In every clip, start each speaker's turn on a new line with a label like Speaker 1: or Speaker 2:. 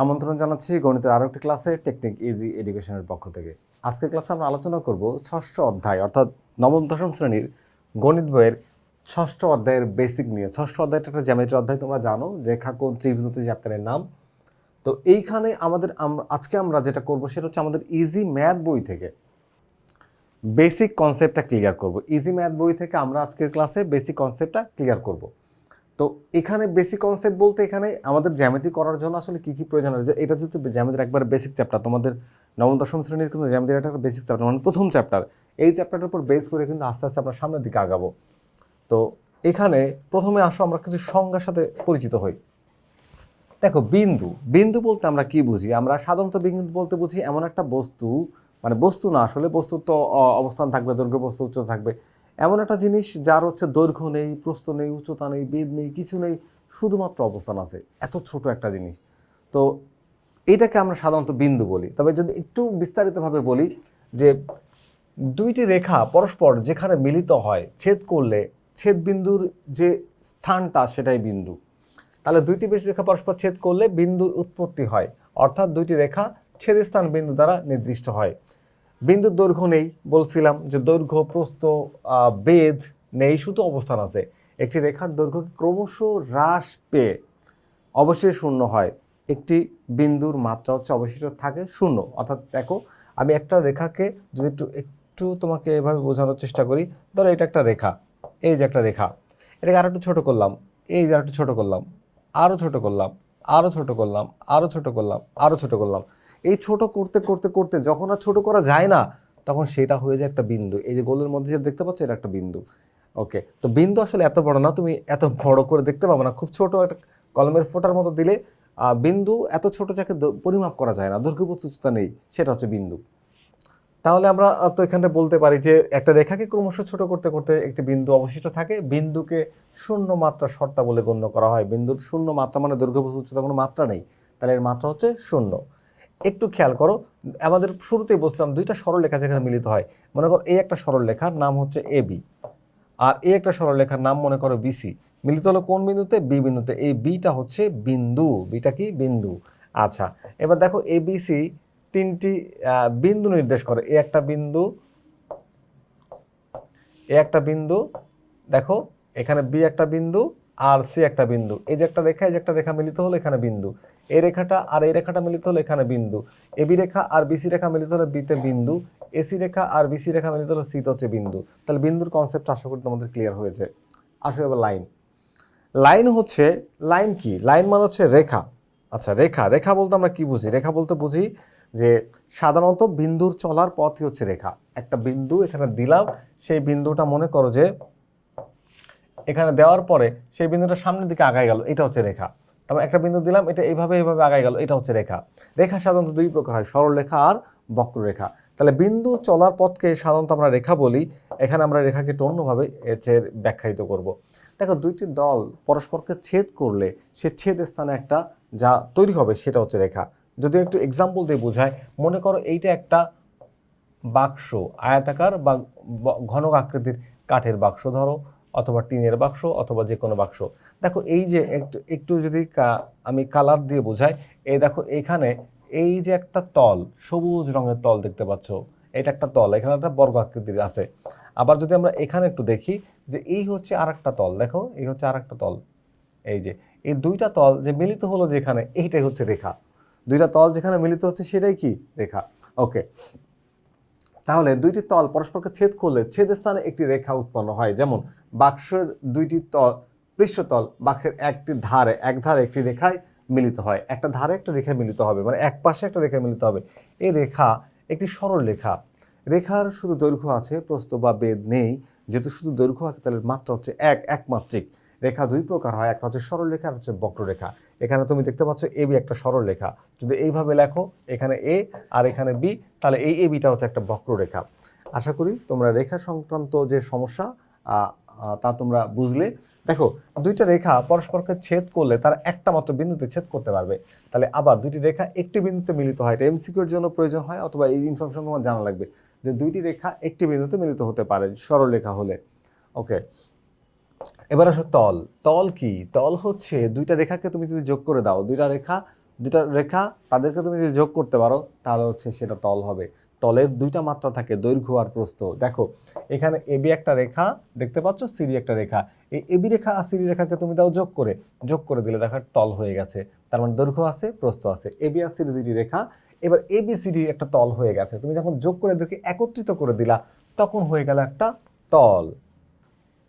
Speaker 1: আমন্ত্রণ জানাচ্ছি গণিতের আরও একটি ক্লাসে টেকনিক ইজি এডুকেশনের পক্ষ থেকে। আজকের ক্লাসে আমরা আলোচনা করব ষষ্ঠ অধ্যায় অর্থাৎ নবম দশম শ্রেণীর গণিত বইয়ের ষষ্ঠ অধ্যায়ের বেসিক নিয়ে। ষষ্ঠ অধ্যায়টা একটা জ্যামিতির অধ্যায়, তোমরা জানো, রেখাকোণ ত্রিভুজ চ্যাপ্টারের নাম। তো এইখানে আজকে আমরা যেটা করব সেটা হচ্ছে আমাদের ইজি ম্যাথ বই থেকে বেসিক কনসেপ্টটা ক্লিয়ার করব। ইজি ম্যাথ বই থেকে আমরা আজকের ক্লাসে বেসিক কনসেপ্টটা ক্লিয়ার করব। তো এখানে বেসিক কনসেপ্ট বলতে এখানে আমাদের জ্যামিতি করার জন্য আসলে কী কী প্রয়োজন হয়, যে এটা যেহেতু জ্যামিতির একবার বেসিক চ্যাপ্টার, তোমাদের নবম দশম শ্রেণীর কিন্তু জ্যামিতির একটা বেসিক চ্যাপ্টার, মানে প্রথম চ্যাপ্টার। এই চ্যাপ্টারটার উপর বেস করে কিন্তু আস্তে আস্তে আমরা সামনের দিকে আগাবো। তো এখানে প্রথমে আসো আমরা কিছু সংজ্ঞার সাথে পরিচিত হই। দেখো, বিন্দু বিন্দু বলতে আমরা কি বুঝি? আমরা সাধারণত বিন্দু বলতে বুঝি এমন একটা বস্তু, মানে বস্তু না, আসলে বস্তুর তো অবস্থান থাকবে, দৈর্ঘ্য বস্তু উচ্চতা থাকবে, এমন একটা জিনিস যার হচ্ছে দৈর্ঘ্য নেই, প্রস্থ নেই, উচ্চতা নেই, বেধ নেই, কিছু নেই, শুধুমাত্র অবস্থান আছে, এত ছোট একটা জিনিস। তো এটাকে আমরা সাধারণত বিন্দু বলি। তবে যদি একটু বিস্তারিতভাবে বলি, যে দুইটি রেখা পরস্পর যেখানে মিলিত হয়, ছেদ করলে ছেদ বিন্দুর যে স্থানটা সেটাই বিন্দু। তাহলে দুইটি বেশি রেখা পরস্পর ছেদ করলে বিন্দুর উৎপত্তি হয়, অর্থাৎ দুইটি রেখা ছেদস্থান বিন্দু দ্বারা নির্দিষ্ট হয়। বিন্দুর দৈর্ঘ্য নেই, বলছিলাম যে দৈর্ঘ্য, প্রস্থ, বেধ নেই, শুধু অবস্থান আছে। একটি রেখার দৈর্ঘ্য ক্রমশ হ্রাস পেয়ে অবশ্যই শূন্য হয়। একটি বিন্দুর মাত্রা হচ্ছে অবশিষ্ট থাকে শূন্য। অর্থাৎ দেখো, আমি একটা রেখাকে যদি একটু একটু তোমাকে এভাবে বোঝানোর চেষ্টা করি, ধরো এটা একটা রেখা, এই যে একটা রেখা, এটাকে আরো একটু ছোট করলাম, এই যে আরেকটু ছোট করলাম, আরও ছোট করলাম, আরও ছোট করলাম, আরও ছোট করলাম, আরও ছোট করলাম। এই ছোট করতে করতে করতে যখন আর ছোট করা যায় না, তখন সেটা হয়ে যায় একটা বিন্দু। এই যে গোলের মধ্যে যেটা দেখতে পাচ্ছ, এটা একটা বিন্দু। ওকে, তো বিন্দু আসলে এত বড় না, তুমি এত বড় করে দেখতে পাবো না, খুব ছোট একটা কলমের ফোঁটার মতো দিলে বিন্দু এত ছোট যাকে পরিমাপ করা যায় না, দৈর্ঘ্য উচ্চতা নেই, সেটা হচ্ছে বিন্দু। তাহলে আমরা তো এখানে বলতে পারি যে একটা রেখাকে ক্রমশ ছোট করতে করতে একটি বিন্দু অবশিষ্ট থাকে। বিন্দুকে শূন্য মাত্রা শর্তা বলে গণ্য করা হয়। বিন্দুর শূন্য মাত্রা মানে দৈর্ঘ্য উচ্চতা কোনো মাত্রা নেই, তাহলে এর মাত্রা হচ্ছে শূন্য। একটু খেয়াল করো, আমাদের শুরুতেই বলছিলাম দুইটা সরলরেখা যেখানে মিলিত হয়, মনে করো এই একটা সরলরেখার নাম হচ্ছে এ বি, আর এই একটা সরলরেখার নাম মনে করো বিসি। মিলিত হলো কোন বিন্দুতে? বি বিন্দুতে। এই বিটা হচ্ছে বিন্দু, বিটা কি? বিন্দু। আচ্ছা, এবার দেখো এবিসি তিনটি বিন্দু নির্দেশ করে। এ একটা বিন্দু, এ একটা বিন্দু, দেখো এখানে বি একটা বিন্দু, আর সি একটা বিন্দু। এই যে একটা রেখা, এই যে একটা রেখা মিলিত হলো এখানে বিন্দু। এই রেখাটা আর এই রেখাটা মিলিত হলো এখানে বিন্দু। এবি রেখা আর বিসি রেখা মিলিত হলো বিতে বিন্দু। এসি রেখা আর বিসি রেখা মিলিত হলো সিতে হচ্ছে বিন্দু। তাহলে বিন্দুর কনসেপ্ট আশা করি তোমাদের ক্লিয়ার হয়েছে। আসলে এবার লাইন। লাইন হচ্ছে, লাইন কি? লাইন মানে হচ্ছে রেখা। আচ্ছা, রেখা, রেখা বলতে আমরা কি বুঝি? রেখা বলতে বুঝি যে সাধারণত বিন্দুর চলার পথই হচ্ছে রেখা। একটা বিন্দু এখানে দিলাম, সেই বিন্দুটা মনে করো যে এখানে দেওয়ার পরে সেই বিন্দুটা সামনের দিকে আগায় গেল, এটা হচ্ছে রেখা। তারপর একটা বিন্দু দিলাম, এটা এইভাবে এইভাবে আগায় গেল, এটা হচ্ছে রেখা। রেখা সাধারণত দুই প্রকার হয়, সরল রেখা আর বক্ররেখা। তাহলে বিন্দু চলার পথকে সাধারণত আমরা রেখা বলি। এখানে আমরা রেখাকে একটু অন্যভাবে ব্যাখ্যায়িত করব। দেখো, দুইটি দল পরস্পরকে ছেদ করলে সে ছেদ স্থানে একটা যা তৈরি হবে সেটা হচ্ছে রেখা। যদি একটু এক্সাম্পল দিয়ে বোঝায়, মনে করো এইটা একটা বাক্স, আয়তাকার বা ঘনক আকৃতির কাঠের বাক্স ধরো, অথবা টিনের বাক্স, অথবা যে কোনো বাক্স। দেখো এই যে একটু একটু যদি আমি কালার দিয়ে বোঝাই, এই দেখো এখানে এই যে একটা তল, সবুজ রঙের তল দেখতে পাচ্ছ, এটা একটা তল, এখানে একটা বর্গ আকৃতির আছে। আবার যদি আমরা এখানে একটু দেখি, যে এই হচ্ছে আর একটা তল, দেখো এই হচ্ছে আর একটা তল। এই যে এই দুইটা তল যে মিলিত হলো যেখানে, এইটাই হচ্ছে রেখা। দুইটা তল যেখানে মিলিত হচ্ছে সেটাই কি? রেখা। ওকে, তাহলে দুইটি তল পরস্পরকে ছেদ করলে ছেদ স্থানে একটি রেখা উৎপন্ন হয়। যেমন বাক্সের দুইটি তল, পৃষ্ঠতল বাক্সের একটি ধারে, এক ধারে একটি রেখায় মিলিত হয়, একটা ধারে একটা রেখায় মিলিত হবে, মানে এক পাশে একটা রেখায় মিলিত হবে। এই রেখা একটি সরল রেখা। রেখার শুধু দৈর্ঘ্য আছে, প্রস্থ বা বেধ নেই। যেহেতু শুধু দৈর্ঘ্য আছে, তাহলে মাত্রা হচ্ছে একমাত্রিক। রেখা দুই প্রকার হয়, একটা হচ্ছে সরল রেখা, আর হচ্ছে বক্ররেখা। এখানে তুমি দেখতে পাচ্ছ এবি একটা সরল রেখা। যদি এইভাবে লেখো, এখানে এ আর এখানে বি, তাহলে এই এবিটা হচ্ছে একটা বক্ররেখা। আশা করি তোমরা রেখা সংক্রান্ত যে সমস্যা তা তোমরা বুঝলে। দেখো, দুইটা রেখা পরস্পরকে ছেদ করলে তারা একটা মাত্র বিন্দুতে ছেদ করতে পারবে। তাহলে আবার দুইটি রেখা একটি বিন্দুতে মিলিত হয়, এটা এমসিকিউর জন্য প্রয়োজন হয়, অথবা এই ইনফরমেশন তোমার জানা লাগবে যে দুইটি রেখা একটি বিন্দুতে মিলিত হতে পারে সরল রেখা হলে। ওকে, এবার আসো তল। তল কি? তল হচ্ছে দুইটা রেখাকে তুমি যদি যোগ করে দাও, দুইটা রেখা দুটা রেখা তাদেরকে তুমি যদি যোগ করতে পারো তাহলে হচ্ছে সেটা তল হবে। তলের দুইটা মাত্রা থাকে, দৈর্ঘ্য আর প্রস্থ। দেখো এখানে এবি একটা রেখা দেখতে পাচ্ছ, সিডি একটা রেখা। এই এবি রেখা আর সিডি রেখাকে তুমি দাও যোগ করে দিলে দেখো তল হয়ে গেছে। তার মানে দৈর্ঘ্য আছে, প্রস্থ আছে। এবি আর সিডি দুইটি রেখা, এবার এবিসিডি একটা তল হয়ে গেছে। তুমি যখন যোগ করে এদেরকে একত্রিত করে দিলা তখন হয়ে গেল একটা তল।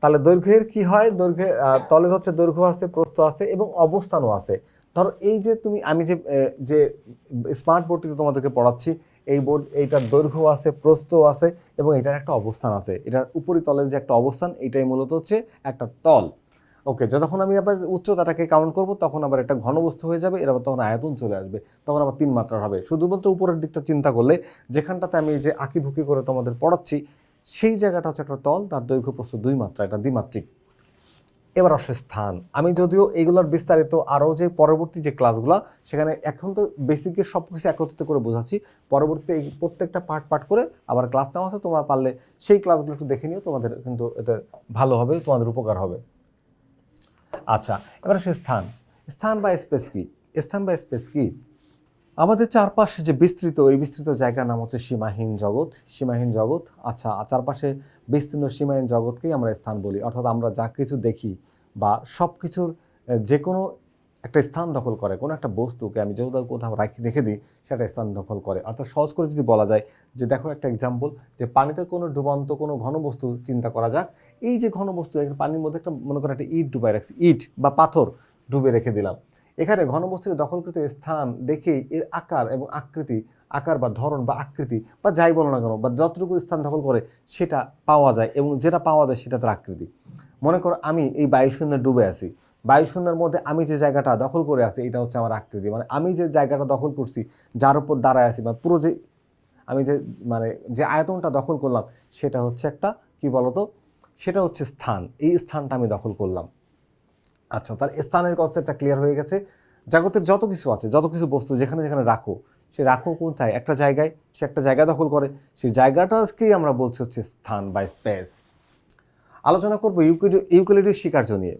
Speaker 1: তাহলে দৈর্ঘ্যের কি হয়, দৈর্ঘ্যের তলের হচ্ছে দৈর্ঘ্য আছে, প্রস্থ আছে এবং অবস্থানও আছে। ধরো এই যে আমি যে স্মার্ট বোর্ডটিতে তোমাদেরকে পড়াচ্ছি, এই বোর্ড এইটার দৈর্ঘ্য আছে, প্রস্থ আছে এবং এটার একটা অবস্থান আছে। এটার উপরিতলের যে একটা অবস্থান, এটাই মূলত হচ্ছে একটা তল। ওকে, যতক্ষণ আমি আবার উচ্চতাটাকে কাউন্ট করব তখন আবার একটা ঘনবস্তু হয়ে যাবে, এর আবার তখন আয়তন চলে আসবে, তখন আবার 3 মাত্রার হবে। শুধুমাত্র উপরের দিকটা চিন্তা করলে, যেখানটাতে আমি যে আঁকিভুকি করে তোমাদের পড়াচ্ছি সেই জায়গাটা হচ্ছে একটা তল, তার দৈর্ঘ্য প্রস্থ 2 মাত্রা, এটা দ্বিমাত্রিক। এবার আসে স্থান। আমি যদিও এইগুলোর বিস্তারিত আরও যে পরবর্তী যে ক্লাসগুলো, সেখানে এখন তো বেসিকের সব কিছু একত্রিত করে বোঝাচ্ছি, পরবর্তীতে এই প্রত্যেকটা পার্ট করে আবার ক্লাস নেওয়া আছে। তোমরা পারলে সেই ক্লাসগুলো একটু দেখে নিও, তোমাদের কিন্তু এতে ভালো হবে, তোমাদের উপকার হবে। আচ্ছা, এবার আসে স্থান বা স্পেস কি? স্থান বা স্পেস কি? আমাদের চারপাশে যে বিস্তৃত, এই বিস্তৃত জায়গার নাম হচ্ছে সীমাহীন জগৎ। সীমাহীন জগৎ, আচ্ছা, চারপাশে বিস্তীর্ণ সীমাহীন জগৎকেই আমরা স্থান বলি। অর্থাৎ আমরা যা কিছু দেখি বা সব কিছুর যে কোনো একটা স্থান দখল করে, কোনো একটা বস্তুকে আমি যেহেতু কোথাও রেখে দিই সেটা স্থান দখল করে। অর্থাৎ সহজ করে যদি বলা যায় যে, দেখো একটা এক্সাম্পল, যে পানিতে কোনো ডুবন্ত কোনো ঘনবস্তু চিন্তা করা যাক। এই যে ঘনবস্তু, পানির মধ্যে একটা মনে করো একটা ইট ডুবাই রাখছি, ইট বা পাথর ডুবে রেখে দিলাম। এখানে ঘনবস্তুর দখলকৃত স্থান দেখেই এর আকার এবং আকৃতি, আকার বা ধরন বা আকৃতি বা যাই বলো না কেন, বা যতটুকু স্থান দখল করে সেটা পাওয়া যায়, এবং যেটা পাওয়া যায় সেটা তার আকৃতি। মনে করো আমি এই বায়ুশূন্যে ডুবে আছি, বায়ুশূন্যের মধ্যে আমি যে জায়গাটা দখল করে আছি এটা হচ্ছে আমার আকৃতি। মানে আমি যে জায়গাটা দখল করছি, যার উপর দাঁড়ায় আছি, বা পুরো যে আমি যে আয়তনটা দখল করলাম সেটা হচ্ছে একটা কি বলতো, সেটা হচ্ছে স্থান। এই স্থানটা আমি দখল করলাম। আচ্ছা, তার স্থানের কনসেপ্টটা ক্লিয়ার হয়ে গেছে। জগতের যত কিছু আছে, যত কিছু বস্তু যেখানে যেখানে রাখো, সে রাখো কোথায়? একটা জায়গায়। সে একটা জায়গা দখল করে, সেই জায়গাটাকেই আমরা বলছি হচ্ছে স্থান বা স্পেস। আলোচনা করবো ইউক্লিডের স্বীকার্য নিয়ে।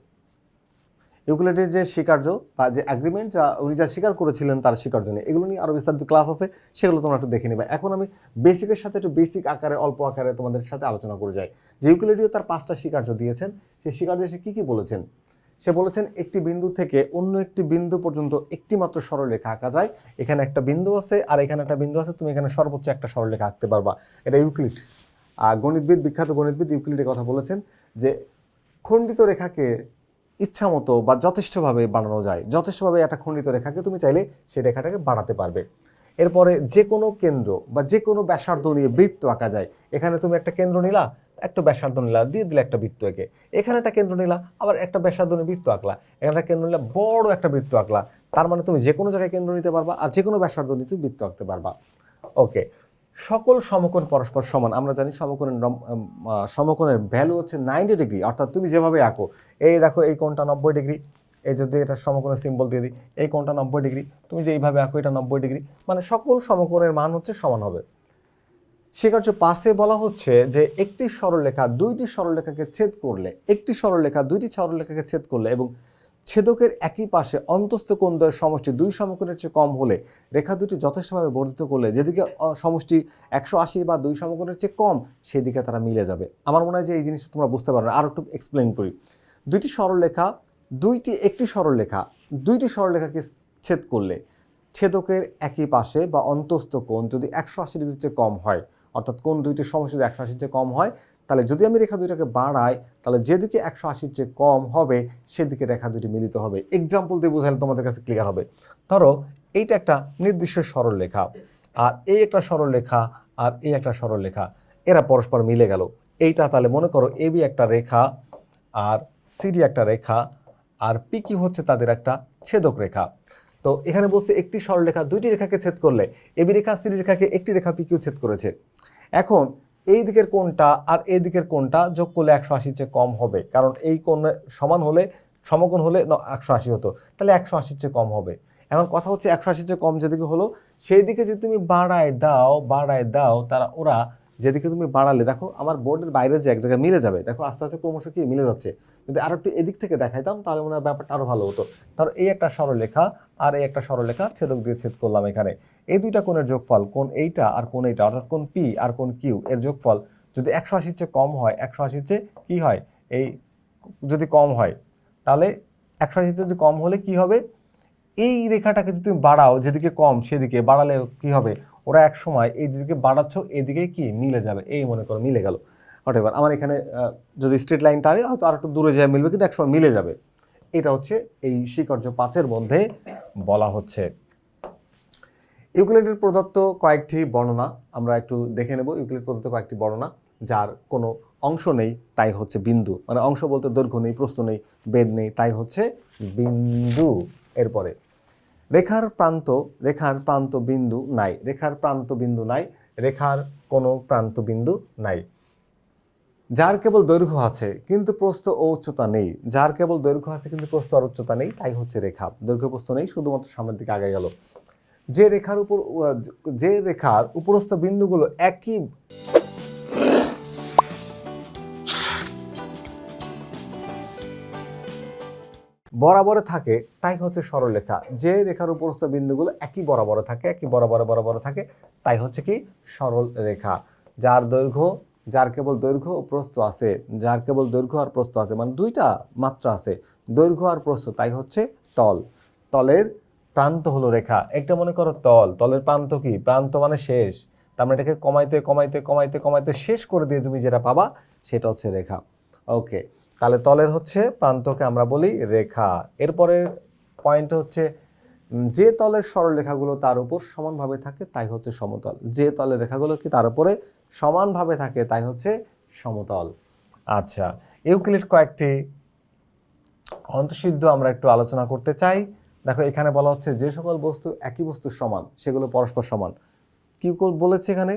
Speaker 1: ইউক্লিডের যে স্বীকার্য বা যে অ্যাগ্রিমেন্ট, যা উনি যা স্বীকার করেছিলেন তার স্বীকার্য নিয়ে, এগুলো নিয়ে আরও বিস্তারিত ক্লাস আছে, সেগুলো তোমরা একটু দেখে নিবে। এখন আমি বেসিকের সাথে একটু বেসিক আকারে, অল্প আকারে তোমাদের সাথে আলোচনা করে যাই। যে ইউক্লিডীয় তার 5টা স্বীকার্য দিয়েছেন, সেই স্বীকার্যে সে কী কী বলেছেন? সে বলেছেন একটি বিন্দু থেকে অন্য একটি বিন্দু পর্যন্ত একটি মাত্র সরলরেখা আঁকা যায়। এখানে একটা বিন্দু আছে আর এখানে একটা বিন্দু আছে, তুমি এখানে সর্বোচ্চ একটা সরলরেখা আঁকতে পারবা। এটা ইউক্লিড, গণিতবিদ, বিখ্যাত গণিতবিদ ইউক্লিডের কথা বলেছেন যে খণ্ডিত রেখাকে ইচ্ছা মতো বা যথেষ্টভাবে বানানো যায়। যথেষ্টভাবে একটা খণ্ডিত রেখাকে তুমি চাইলে সেই রেখাটাকে বাড়াতে পারবে। এরপরে যে কোনো কেন্দ্র বা যে কোনো ব্যাসার্ধ নিয়ে বৃত্ত আঁকা যায়। এখানে তুমি একটা কেন্দ্র নিলা, একটা ব্যাসার্ধ নিলা, দিয়ে দিলে একটা বৃত্ত এঁকে। এখানে একটা কেন্দ্র নিলা, আবার একটা ব্যাসার্ধ নিয়ে বৃত্ত আঁকলা। এখানে একটা কেন্দ্র নিলা, বড় একটা বৃত্ত আঁকলা। তার মানে তুমি যে কোনো জায়গায় কেন্দ্র নিতে পারবা আর যে কোনো ব্যাসার্ধ নিয়ে তুমি বৃত্ত আঁকতে পারবা। ওকে, সকল সমকোণ পরস্পর সমান। আমরা জানি সমকোণের ভ্যালু হচ্ছে 90 ডিগ্রি। অর্থাৎ তুমি যেভাবে আঁকো, এই দেখো এই কোণটা 90 ডিগ্রি, এই যদি এটা সমকোণের সিম্বল দিয়ে দিই, এই কোণটা 90 ডিগ্রি, তুমি যে এইভাবে আঁকো এটা 90 ডিগ্রি, মানে সকল সমকোণের মান হচ্ছে সমান হবে। স্বীকার্য 5-এ বলা হচ্ছে যে একটি সরলরেখা দুইটি সরলরেখাকে ছেদ করলে, একটি সরলরেখা দুইটি সরলরেখাকে ছেদ করলে এবং ছেদকের একই পাশে অন্তস্থ কোণদ্বয়ের সমষ্টি 2 সমকোণের চেয়ে কম হলে, রেখা দুটি যথেষ্টভাবে বর্ধিত করলে যেদিকে সমষ্টি 180 বা 2 সমকোণের চেয়ে কম, সেদিকে তারা মিলে যাবে। আমার মনে হয় যে এই জিনিসটা তোমরা বুঝতে পারো না, আরও একটু এক্সপ্লেন করি। একটি সরলরেখা দুইটি সরলরেখাকে ছেদ করলে ছেদকের একই পাশে বা অন্তস্থ কোণ যদি 180 ডিগ্রির চেয়ে কম হয়, অর্থাৎ কোণ দুইটির সমষ্টি যদি 180 চেয়ে কম হয়, তাহলে যদি আমি রেখা দুইটাকে বাড়াই, তাহলে যেদিকে 180 চেয়ে কম হবে সেদিকে রেখা দুটি মিলিত হবে। এক্সাম্পল দিয়ে বোঝালে তোমাদের কাছে ক্লিয়ার হবে। ধরো এইটা একটা নির্দিষ্ট সরলরেখা, আর এই একটা সরলরেখা, আর এই একটা সরলরেখা, এরা পরস্পর মিলে গেল। এইটা তাহলে মনে করো এবি একটা রেখা, আর সিডি একটা রেখা, আর পিকিউ হচ্ছে তাদের একটা ছেদক রেখা। তো এখানে বলছে একটি সরলরেখা দুইটি রেখাকে ছেদ করলে, এবি রেখা সিডি রেখাকে একটি রেখা পিকিউ ছেদ করেছে। এখন এই দিকের কোণটা আর এই দিকের কোণটা যোগ করলে 180 চেয়ে কম হবে, কারণ এই কোণ সমান হলে, সমকোণ হলে 180 হতো, তাহলে 180 চেয়ে কম হবে। এখন কথা হচ্ছে 180 চেয়ে কম যেদিকে হলো সেই দিকে যদি তুমি বাড়ায় দাও, ওরা যেদিকে তুমি বাড়ালে, দেখো আমার বোর্ডের বাইরে যে এক জায়গায় মিলে যাবে, দেখো আস্তে আস্তে ক্রমশ কি মিলে যাচ্ছে। যদি আরো একটু এদিক থেকে দেখাইতাম তাহলে মনে হয় ব্যাপারটা আরো ভালো হতো। ধরো এই একটা সরলরেখা আর এই একটা সরলরেখা ছেদক দিয়ে ছেদ করলাম এখানে, এই দুইটা কোণের যোগফল, কোণ এইটা আর কোণ এইটা, অর্থাৎ কোণ পি আর কোণ কিউ এর যোগফল যদি 180 চেয়ে কম হয়, 180 চেয়ে কি হয়, এই যদি কম হয় তাহলে 180 যদি কম হলে কি হবে, এই রেখাটাকে যদি তুমি বাড়াও যেদিকে কম সেদিকে বাড়ালে কি হবে, ওরা এক সময় এই দিকে বাড়াচ্ছ এদিকে কি মিলে যাবে, এই মনে করো মিলে গেল। হোয়াটএভার, আমার এখানে যদি স্ট্রেট লাইন টানে হয়তো আর একটু দূরে যায় মিলবে, কিন্তু একসময় মিলে যাবে। এটা হচ্ছে এই স্বীকার্য 5-এর মধ্যে বলা হচ্ছে। ইউক্লিডের প্রদত্ত কয়েকটি বর্ণনা আমরা একটু দেখে নেব। ইউক্লিড প্রদত্ত কয়েকটি বর্ণনা যার কোনো অংশ নেই তাই হচ্ছে বিন্দু, মানে অংশ বলতে দৈর্ঘ্য নেই, প্রস্থ নেই, বেদ নেই, তাই হচ্ছে বিন্দু। এরপরে রেখার প্রান্ত বিন্দু নাই, রেখার প্রান্ত বিন্দু নাই, রেখার কোনো প্রান্ত বিন্দু নাই। যার কেবল দৈর্ঘ্য আছে কিন্তু প্রস্থ ও উচ্চতা নেই, যার কেবল দৈর্ঘ্য আছে কিন্তু প্রস্থ আর উচ্চতা নেই, তাই হচ্ছে রেখা। দৈর্ঘ্য প্রস্থ নেই, শুধুমাত্র সামনের দিকে আগে গেল। যে রেখার উপরস্থ বিন্দুগুলো একই বরাবরে থাকে তাই হচ্ছে সরলরেখা। যে রেখার উপরস্থ বিন্দুগুলো একই বরাবরে থাকে, একই বরাবরে থাকে, তাই হচ্ছে কি সরল রেখা। যার কেবল দৈর্ঘ্য ও প্রস্থ আছে, যার কেবল দৈর্ঘ্য আর প্রস্থ আছে, মানে দুইটা মাত্রা আছে, দৈর্ঘ্য আর প্রস্থ, তাই হচ্ছে তল। তলের প্রান্ত হলো রেখা। একটা মনে করো তলের প্রান্ত কি, প্রান্ত মানে শেষ, তার মানে এটাকে কমাইতে শেষ করে দিয়ে তুমি যেটা পাবা সেটা হচ্ছে রেখা। ওকে, তাহলে তলের হচ্ছে প্রান্তকে আমরা বলি রেখা। এরপরের পয়েন্ট হচ্ছে যে তলের সরলরেখাগুলো তার উপর সমানভাবে থাকে তাই হচ্ছে সমতল। যে তলের রেখাগুলো কি তার উপরে সমানভাবে থাকে তাই হচ্ছে সমতল। আচ্ছা, ইউক্লিড কয়েকটি অন্তঃসিদ্ধ আমরা একটু আলোচনা করতে চাই। দেখো এখানে বলা হচ্ছে যে সকল বস্তু একই বস্তুর সমান সেগুলো পরস্পর সমান। কি বলেছে এখানে,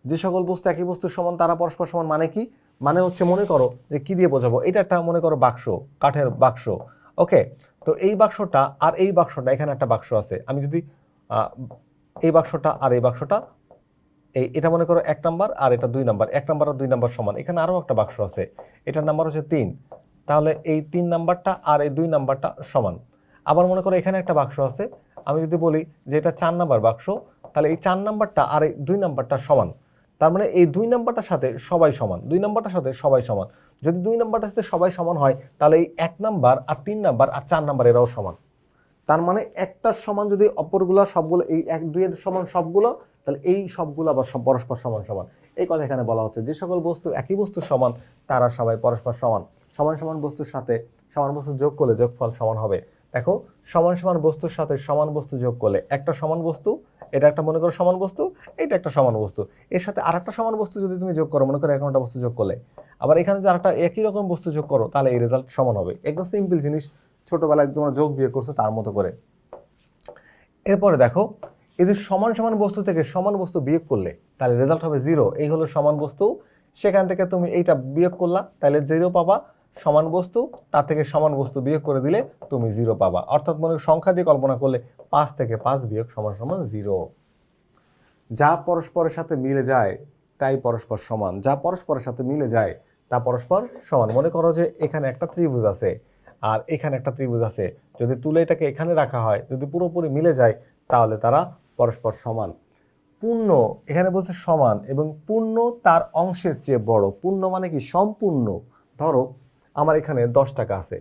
Speaker 1: যে সকল বস্তু একই বস্তুর সমান তারা পরস্পর সমান, মানে কি, মানে হচ্ছে মনে করো যে কি দিয়ে বোঝাবো, এটা একটা মনে করো বাক্স, কাঠের বাক্স। ওকে, তো এই বাক্সটা আর এই বাক্সটা, এখানে একটা বাক্স আছে, আমি যদি এই বাক্সটা আর এই বাক্সটা, এটা মনে করো 1 নাম্বার আর এটা 2 নাম্বার, 1 নাম্বার আর 2 নাম্বার সমান, এখানে আরও একটা বাক্স আছে, এটার নাম্বার হচ্ছে 3, তাহলে এই 3 নাম্বারটা আর এই 2 নাম্বারটা সমান। আবার মনে করো এখানে একটা বাক্স আছে, আমি যদি বলি যে এটা 4 নাম্বার বাক্স, তাহলে এই 4 নাম্বারটা আর এই 2 নাম্বারটা সমান, তার মানে এই 2 নাম্বারটার সাথে সবাই সমান, 2 নাম্বারটার সাথে সবাই সমান। যদি 2 নাম্বারটার সাথে সবাই সমান হয় তাহলে এই 1 নাম্বার আর 3 নাম্বার আর 4 নাম্বার এরাও সমান। তার মানে একটার সমান যদি অপরগুলো সবগুলো, এই 1-2 এর সমান সবগুলো, তাহলে এই সবগুলো আবার পরস্পর সমান সমান। এই কথা এখানে বলা হচ্ছে, যে সকল বস্তু একই বস্তুর সমান তারা সবাই পরস্পর সমান। সমান সমান বস্তুর সাথে সমান বস্তু যোগ করলে যোগফল সমান হবে। দেখো সমান সমান বস্তুর সাথে সমান বস্তু যোগ করলে একটা সমান বস্তু, এটা একটা মনে করো সমান বস্তু, এটা একটা সমান বস্তু, এর সাথে আরেকটা সমান বস্তু যদি তুমি যোগ করো, মনে করো এরকম একটা বস্তু যোগ করলে, আবার এখানে যদি আরেকটা একই রকম বস্তু যোগ করো, তাহলে এই রেজাল্ট সমান হবে। একদম সিম্পল জিনিস, ছোটবেলায় তোমরা যোগ বিয়োগ করছো তার মতো করে। এরপরে দেখো এই যে সমান সমান বস্তু থেকে সমান বস্তু বিয়োগ করলে তাহলে রেজাল্ট হবে 0। এই হলো সমান বস্তু, সেখান থেকে তুমি এইটা বিয়োগ করলা তাহলে 0 পাবা। সমান বস্তু তার থেকে সমান বস্তু বিয়োগ করে দিলে তুমি 0 পাবা। অর্থাৎ মনে সংখ্যা দিয়ে কল্পনা করলে 5 থেকে 5 বিয়োগ সমান সমান 0। যা পরস্পরের সাথে মিলে যায় তাই পরস্পর সমান, যা পরস্পরের সাথে মিলে যায় তা পরস্পর সমান। মনে করো যে এখানে একটা ত্রিভুজ আছে আর এখানে একটা ত্রিভুজ আছে, যদি তুলে এটাকে এখানে রাখা হয়, যদি পুরোপুরি মিলে যায় তাহলে তারা পরস্পর সমান। পূর্ণ, এখানে বলছে সমান এবং পূর্ণ তার অংশের চেয়ে বড়। পূর্ণ মানে কি, সম্পূর্ণ। ধরো আমার এখানে 10 টাকা আছে,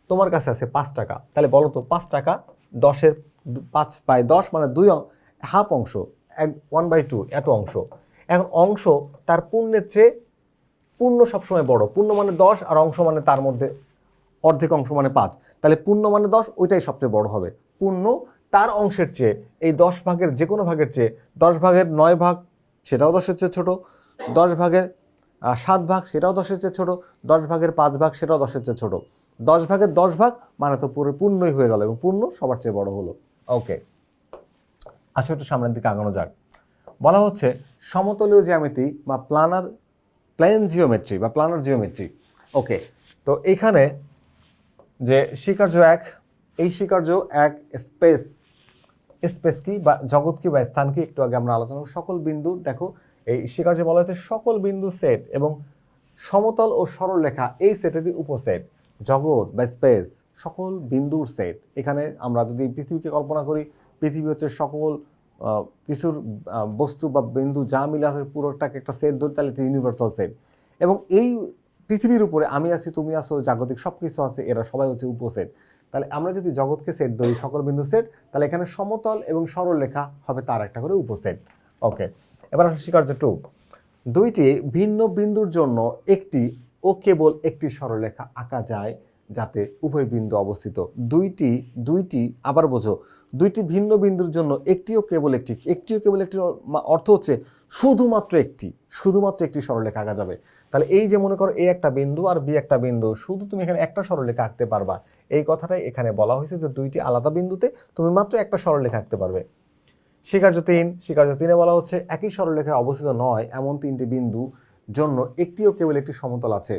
Speaker 1: তোমার কাছে আছে 5 টাকা, তাহলে বলো তো 5 টাকা 10-এর 5/10 মানে 2 হাফ অংশ, 1/2 এত অংশ। এখন অংশ তার পূর্ণের চেয়ে, পূর্ণ সবসময় বড়, পূর্ণ মানে 10 আর অংশ মানে তার মধ্যে অর্ধেক অংশ মানে 5, তাহলে পূর্ণ মানে 10, ওইটাই সবচেয়ে বড় হবে। পূর্ণ তার অংশের চেয়ে, এই 10 ভাগের যে কোনো ভাগের চেয়ে, 10 ভাগের 9 ভাগ সেটাও 10-এর চেয়ে ছোট, 10 ভাগের 7 ভাগ সেটাও 10-এর চেয়ে ছোট, 10 ভাগের 5 ভাগ সেটাও 10-এর চেয়ে ছোট। 10 ভাগের 10 ভাগ মানে তো পুরো পূর্ণই হয়ে গেল এবং পূর্ণ সবার চেয়ে বড় হলো। ওকে, আসলে একটু সামনের দিকে আগানো যাক। বলা হচ্ছে সমতলীয় জ্যামিতি বা প্লেন জিওমেট্রি বা প্লানার জিওমেট্রি। ওকে, তো এখানে যে স্বীকার্য 1, এই স্বীকার্য 1 স্পেস কি বা জগৎ কি বা স্থান কি একটু আগে আমরা আলোচনা সকল বিন্দুর, দেখো এই স্বীকার্য বলা হচ্ছে সকল বিন্দু সেট এবং সমতল ও সরলরেখা এই সেটেরই উপসেট। জগৎ বা স্পেস সকল বিন্দুর সেট। এখানে আমরা যদি পৃথিবীকে কল্পনা করি, পৃথিবী হচ্ছে সকল কিছুর বস্তু বা বিন্দু যা মিলে আছে পুরোটাকে একটা সেট ধরি, তাহলে এটা ইউনিভার্সাল সেট। এবং এই পৃথিবীর উপরে আমি আছি, তুমি আছো, জাগতিক সব কিছু আছে, এরা সবাই হচ্ছে উপসেট। তাহলে আমরা যদি জগৎকে সেট ধরি, সকল বিন্দু সেট, তাহলে এখানে সমতল এবং সরলরেখা হবে তার একটা করে উপসেট। ওকে, এবার আসলে স্বীকার্য 2। দুইটি ভিন্ন বিন্দুর জন্য একটি ও কেবল একটি সরলরেখা আঁকা যায় যাতে উভয় বিন্দু অবস্থিত। দুইটি আবার বোঝো, দুইটি ভিন্ন বিন্দুর জন্য একটিও কেবল একটি অর্থ হচ্ছে শুধুমাত্র একটি সরলরেখা আঁকা যাবে। তাহলে এই যে মনে করো এ একটা বিন্দু আর বি একটা বিন্দু, শুধু তুমি এখানে একটা সরলরেখা আঁকতে পারবা, এই কথাটাই এখানে বলা হয়েছে যে দুইটি আলাদা বিন্দুতে তুমি মাত্র একটা সরলরেখা আঁকতে পারবে। স্বীকার্য 3 বলা হচ্ছে একই সরলরেখায় অবস্থিত নয় এমন তিনটি বিন্দু জন্য একটিও কেবল একটি সমতল আছে।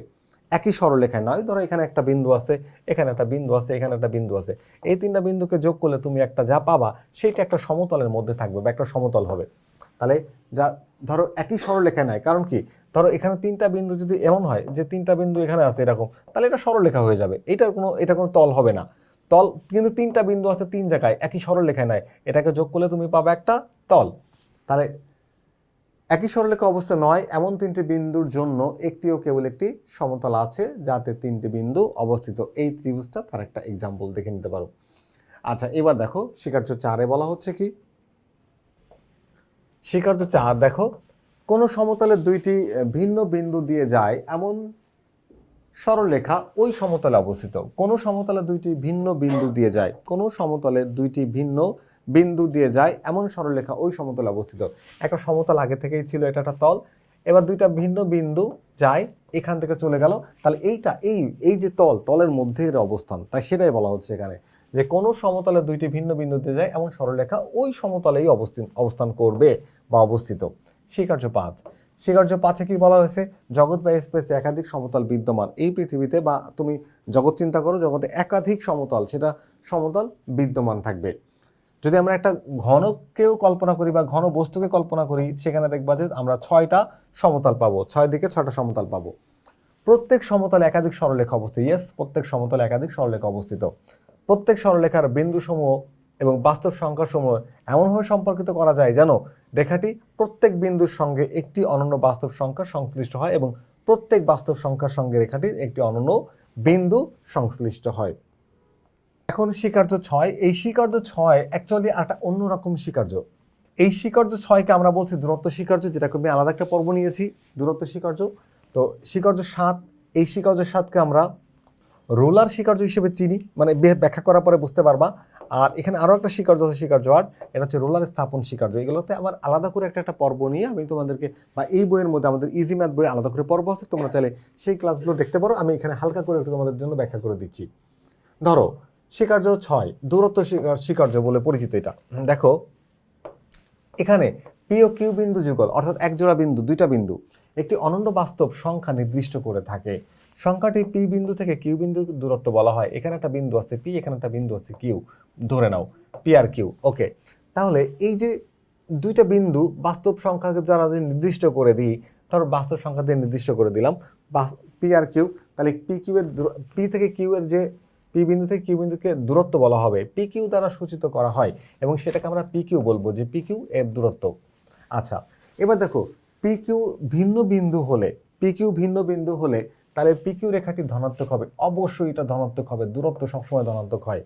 Speaker 1: একই সরলরেখায় নয়, ধরো এখানে একটা বিন্দু আছে, এখানে একটা বিন্দু আছে, এখানে একটা বিন্দু আছে, এই তিনটা বিন্দুকে যোগ করলে তুমি একটা যা পাবা সেটা একটা সমতলের মধ্যে থাকবে বা একটা সমতল হবে। তাহলে যা ধরো একই সরলরেখায় নাই, কারণ কি, ধরো এখানে তিনটা বিন্দু যদি এমন হয় যে তিনটা বিন্দু এখানে আছে এরকম, তাহলে এটা সরলরেখা হয়ে যাবে, এটা কোনো তল হবে না। তল কিন্তু তিনটা বিন্দু আছে তিন জায়গায়, একই সরলরেখায় নাই, এটাকে যোগ করলে তুমি পাবে একটা তল। তাহলে একই সরলরেখা অবস্থা নয় এমন তিনটি বিন্দুর জন্য একটিও কেবল একটি সমতল আছে যাতে তিনটি বিন্দু অবস্থিত। এই ত্রিভুজটা তার একটা এক্সাম্পল দেখে নিতে পারো। আচ্ছা, এবার দেখো স্বীকার্য 4 বলা হচ্ছে কি, স্বীকার্য 4 দেখো, কোন সমতলে দুইটি ভিন্ন বিন্দু দিয়ে যায় এমন সরলরেখা ওই সমতলে অবস্থিত। কোন সমতলে দুইটি ভিন্ন বিন্দু দিয়ে যায়, কোন সমতলে দুইটি ভিন্ন বিন্দু দিয়ে যায় এমন সরলরেখা ওই সমতলে অবস্থিত। একটা সমতল আগে থেকেই ছিল, এটা একটা তল, এবার দুইটা ভিন্ন বিন্দু যায় এখান থেকে চলে গেল, তাহলে এই যে তলের মধ্যে এর অবস্থান, তাই সেটাই বলা হচ্ছে এখানে যে কোন সমতলে দুইটি ভিন্ন বিন্দু দিয়ে যায় এমন সরলরেখা ওই সমতলেই অবস্থান করবে বা অবস্থিত। স্বীকার্য 5 কি বলা হয়েছে, জগৎ বা স্পেসে একাধিক সমতল বিদ্যমান। এই পৃথিবীতে বা তুমি জগৎ চিন্তা করো, জগতে একাধিক সমতল, সেটা সমতল বিদ্যমান থাকবে। যদি আমরা একটা ঘনকেও কল্পনা করি বা ঘন বস্তুকে কল্পনা করি, সেখানে দেখবা যে আমরা 6টা সমতল পাবো, 6 দিকে 6টা সমতল পাবো। প্রত্যেক সমতলে একাধিক সরলরেখা অবস্থিত। প্রত্যেক সমতলে একাধিক সরলরেখা অবস্থিত। প্রত্যেক সরলরেখার বিন্দুসমূহ এবং বাস্তব সংখ্যাসমূহ এমনভাবে সম্পর্কিত করা যায় যেন রেখাটি প্রত্যেক বিন্দুর সঙ্গে একটি অনন্য বাস্তব সংখ্যা সংশ্লিষ্ট হয় এবং প্রত্যেক বাস্তব সংখ্যার সঙ্গে রেখাটির একটি অনন্য বিন্দু সংশ্লিষ্ট হয়। এখন স্বীকার্য 6, এই স্বীকার্য 6 অ্যাকচুয়ালি একটা অন্যরকম স্বীকার্য। এই স্বীকার্য 6কে আমরা বলছি দূরত্ব স্বীকার্য, যেটাকে আমি আলাদা একটা পর্ব নিয়েছি, দূরত্ব স্বীকার্য। তো স্বীকার্য 7, এই স্বীকার্য 7কে আমরা রোলার স্বীকার্য হিসেবে চিনি, মানে ব্যাখ্যা করার পরে বুঝতে পারবা। আর এখানে আরও একটা স্বীকার্য আছে, স্বীকার্য 8, এটা হচ্ছে রোলার স্থাপন স্বীকার্য। এগুলোতে আবার আলাদা করে একটা পর্ব নিয়ে আমি তোমাদেরকে, বা এই বইয়ের মধ্যে আমাদের ইজি ম্যাথ বই আলাদা করে পর্ব আছে, তোমরা চাইলে সেই ক্লাসগুলো দেখতে পারো। আমি এখানে হালকা করে একটু তোমাদের জন্য ব্যাখ্যা করে দিচ্ছি। ধরো স্বীকার্য 6 দূরত্ব স্বীকার্য বলে পরিচিত। এটা দেখো, এখানে পি ও কিউ বিন্দু যুগল, অর্থাৎ এক জোড়া বিন্দু, দুইটা বিন্দু একটি অনন্য বাস্তব সংখ্যা নির্দিষ্ট করে থাকে। সংখ্যাটি পি বিন্দু থেকে কিউ বিন্দু দূরত্ব বলা হয়। এখানে একটা বিন্দু আছে পি, এখানে একটা বিন্দু আছে কিউ, ধরে নাও পি আর কিউ। ওকে, তাহলে এই যে দুইটা বিন্দু বাস্তব সংখ্যাকে যারা যদি নির্দিষ্ট করে দিই, ধরো বাস্তব সংখ্যা দিয়ে নির্দিষ্ট করে দিলাম পি আর কিউ, তাহলে পি থেকে কিউ এর যে পি বিন্দু থেকে কিউ বিন্দুকে দূরত্ব বলা হবে, পি কিউ দ্বারা সূচিত করা হয় এবং সেটাকে আমরা পি কিউ বলবো, যে পি কিউ এর দূরত্ব। আচ্ছা, এবার দেখো পি কিউ ভিন্ন বিন্দু হলে তাহলে পি কিউ রেখাটি ধনাত্মক হবে, অবশ্যই এটা ধনাত্মক হবে, দূরত্ব সবসময় ধনাত্মক হয়।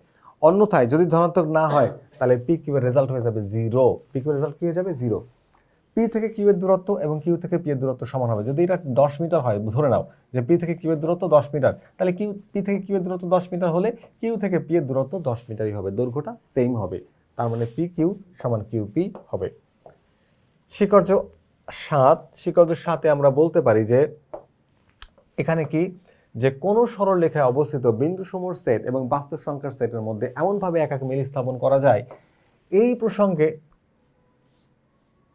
Speaker 1: অন্যথায় যদি ধনাত্মক না হয় তাহলে পি কিউ এর রেজাল্ট হয়ে যাবে 0। পি কিউ রেজাল্ট কি হয়ে যাবে 0। পি থেকে কিউ এর দূরত্ব এবং কিউ থেকে পি এর দূরত্ব সমান হবে। যদি এটা 10 মিটার হয়, ধরে নাও যে পি থেকে কিউ এর দূরত্ব 10 মিটার, তাহলে পি থেকে কিউ এর দূরত্ব 10 মিটার হলে কিউ থেকে পি এর দূরত্ব 10 মিটারই হবে, দৈর্ঘ্যটা সেম হবে। তার মানে পি কিউ সমান কিউ পি হবে। স্বীকার্য 7 আমরা বলতে পারি যে এখানে কি, যে কোনো সরলরেখায় অবস্থিত বিন্দুসমূহের সেট এবং বাস্তব সংখ্যার সেটের মধ্যে এমনভাবে একাক মিল স্থাপন করা যায়, এই প্রসঙ্গে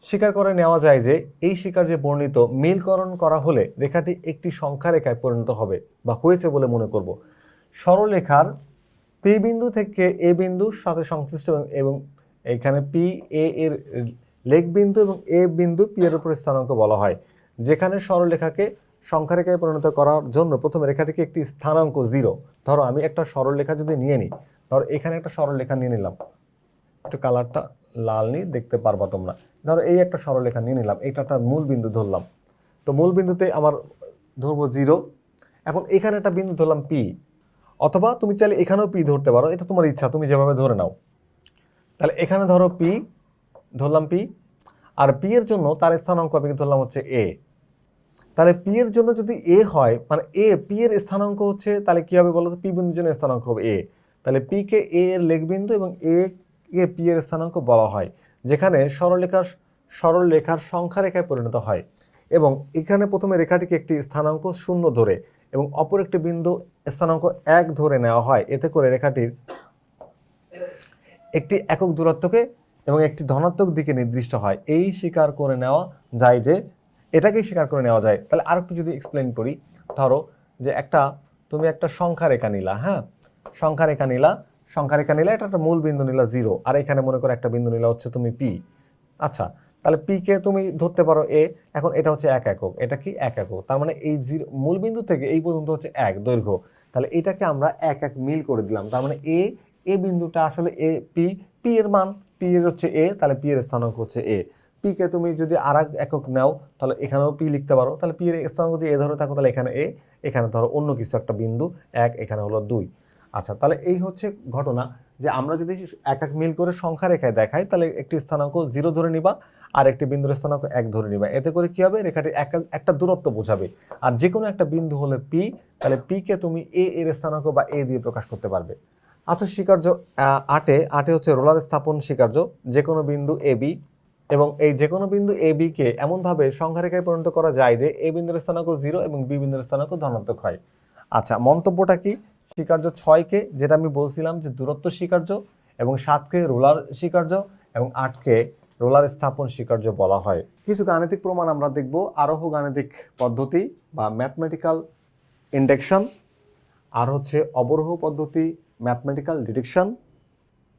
Speaker 1: স্বীকার করে নেওয়া যায় যে এই স্বীকার্যে বর্ণিত মিলকরণ করা হলে রেখাটি একটি সংখ্যা রেখায় পরিণত হবে বা হয়েছে বলে মনে করব। সরলরেখার পি বিন্দু থেকে এ বিন্দুর সাথে সংশ্লিষ্ট এবং এখানে পি এ এর লেগ বিন্দু এবং এ বিন্দু পি এর উপর স্থানাঙ্ক বলা হয়। যেখানে সরলরেখাকে সংখ্যারেখায় পরিণত করার জন্য প্রথমে রেখাটিকে একটি স্থানাঙ্ক 0, ধরো আমি একটা সরলরেখা যদি নিয়ে নিই, ধরো এখানে একটা সরলরেখা নিয়ে নিলাম, একটু কালারটা লাল নিয়ে দেখতে পারবা তোমরা। ধরো এই একটা সরলরেখা নিয়ে নিলাম, এটা একটা মূল বিন্দু ধরলাম, তো মূল বিন্দুতে আমার ধরবো 0। এখন এখানে একটা বিন্দু ধরলাম P, অথবা তুমি চাইলে এখানেও P ধরতে পারো, এটা তোমার ইচ্ছা, তুমি যেভাবে ধরে নাও। তাহলে এখানে ধরো P, ধরলাম P, আর P এর জন্য তার স্থানাঙ্ক আমি ধরলাম হচ্ছে A। তাহলে P এর জন্য যদি A হয়, মানে P এর স্থানাঙ্ক হচ্ছে, তাহলে কি হবে বলো তো? P বিন্দুর জন্য স্থানাঙ্ক হবে A। তাহলে P কে A এর লেখবিন্দু এবং A কে P এর স্থানাঙ্ক বলা হয়, যেখানে সরলরেখার সংখ্যারেখায় পরিণত হয়। এবং এখানে প্রথমে রেখাটিকে একটি স্থানাঙ্ক 0 ধরে এবং অপর একটি বিন্দু স্থানাঙ্ক 1 ধরে নেওয়া হয়, এতে করে রেখাটির একটি একক দূরত্বকে এবং একটি ধনাত্মক দিকে নির্দিষ্ট হয়। এই স্বীকার করে নেওয়া যায় যে, এটাকেই স্বীকার করে নেওয়া যায়। তাহলে আরেকটু যদি এক্সপ্লেন করি, ধরো যে তুমি একটা সংখ্যারেখা নিলা, হ্যাঁ, সংখ্যারেখা নিলা, এটা একটা মূল বিন্দু নিলা 0, আর এখানে মনে করো একটা বিন্দু নিলা হচ্ছে তুমি P। আচ্ছা, তাহলে P কে তুমি ধরতে পারো A। এখন এটা হচ্ছে 1 একক, এটা কি 1 একক, তার মানে এই মূল বিন্দু থেকে এই পর্যন্ত হচ্ছে 1 দৈর্ঘ্য। তাহলে এটাকে আমরা 1 মিল করে দিলাম, তার মানে এ বিন্দুটা আসলে P এর মান, P এর হচ্ছে A, তাহলে P এর স্থানাঙ্ক হচ্ছে A। P কে তুমি যদি আরেক একক নাও, তাহলে এখানেও P লিখতে পারো। তাহলে P এর স্থানাঙ্ক যদি A ধরে থাকো, তাহলে এখানে A, এখানে ধরো অন্য কিছু একটা বিন্দু 1, এখানে হলো 2। আচ্ছা, তাহলে এই হচ্ছে ঘটনা যে আমরা যদি 1 মিল করে সংখ্যা রেখায় দেখাই, তাহলে একটি স্থানাঙ্ক 0 ধরে নিবা আর একটি বিন্দুর স্থানাঙ্ক 1 ধরে নিবা। এতে করে কি হবে? রেখাটি একটা দূরত্ব বোঝাবে। আর যে কোনো একটা বিন্দু হলে P, তাহলে P কে তুমি A এর স্থানাঙ্ক বা A দিয়ে প্রকাশ করতে পারবে। আচ্ছা, স্বীকার্য 8 হচ্ছে রোলার স্থাপন স্বীকার্য, যে কোনো বিন্দু AB, এবং এই যে কোনো বিন্দু AB কে এমনভাবে সংখ্যারেখায় পরিণত করা যায় যে A বিন্দুর স্থানাঙ্ক 0 এবং B বিন্দুর স্থানাঙ্ক ধনাত্মক হয়। আচ্ছা, মন্তব্যটা কি? স্বীকার্য 6কে, যেটা আমি বলছিলাম যে দূরত্ব স্বীকার্য, এবং 7কে রোলার স্বীকার্য, এবং 8কে রোলার স্থাপন স্বীকার্য বলা হয়। কিছু গাণিতিক প্রমাণ আমরা দেখব, আরোহ গাণিতিক পদ্ধতি বা ম্যাথমেটিক্যাল ইন্ডাকশন, আর হচ্ছে অবরোহ পদ্ধতি ম্যাথমেটিক্যাল ডিডাকশন,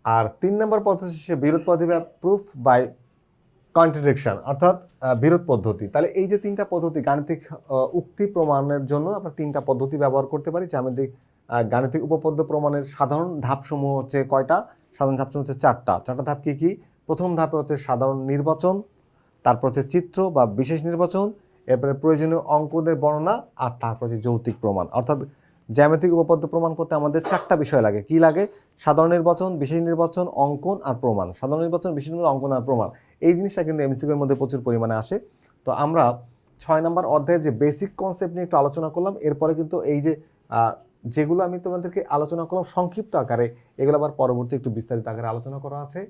Speaker 1: আর 3 নম্বর পদ্ধতি হচ্ছে বিরোধ পদ্ধতি বা প্রুফ বাই কন্ট্রাডিকশন, অর্থাৎ বিরোধ পদ্ধতি। তাহলে এই যে 3টা পদ্ধতি গাণিতিক উক্তি প্রমাণের জন্য আমরা 3টা পদ্ধতি ব্যবহার করতে পারি। জ্যামিতিক গাণিতিক উপপাদ্য প্রমাণের সাধারণ ধাপসমূহ হচ্ছে কয়টা? সাধারণ ধাপসমূহ হচ্ছে 4টা। 4টা ধাপ কি কি? প্রথম ধাপে হচ্ছে সাধারণ নির্বাচন, তারপর হচ্ছে চিত্র বা বিশেষ নির্বাচন, এরপরে প্রয়োজনীয় অঙ্কদের বর্ণনা, আর তারপর হচ্ছে যৌক্তিক প্রমাণ। অর্থাৎ জ্যামিতিক উপপাদ্য প্রমাণ করতে আমাদের 4টা বিষয় লাগে। কি লাগে? সাধারণ নির্বাচন, বিশেষ নির্বাচন, অঙ্কন আর প্রমাণ। সাধারণ নির্বাচন, বিশেষ নির্বাচন, অঙ্কন আর প্রমাণ, এই জিনিসটা কিন্তু এমসিকিউর মধ্যে প্রচুর পরিমাণে আসে। তো আমরা 6 নম্বর অধ্যায়ের যে বেসিক কনসেপ্ট নিয়ে একটু আলোচনা করলাম, এরপরে কিন্তু এই যে যেগুলো আমি তোমাদেরকে আলোচনা করলাম সংক্ষিপ্ত আকারে, এগুলো আবার পরবর্তী একটু বিস্তারিত আকারে আলোচনা করা আছে।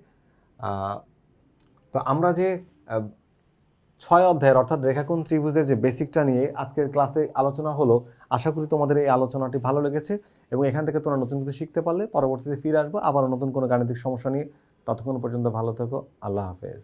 Speaker 1: তো আমরা যে 6 অধ্যায়ের অর্থাৎ রেখাকোণ ত্রিভুজের যে বেসিকটা নিয়ে আজকের ক্লাসে আলোচনা হলো, আশা করি তোমাদের এই আলোচনাটি ভালো লেগেছে এবং এখান থেকে তোমরা নতুন কিছু শিখতে পারলে পরবর্তীতে ফিরে আসবো আবার নতুন কোনো গাণিতিক সমস্যা নিয়ে। ততক্ষণ পর্যন্ত ভালো থেকো। আল্লাহ হাফেজ।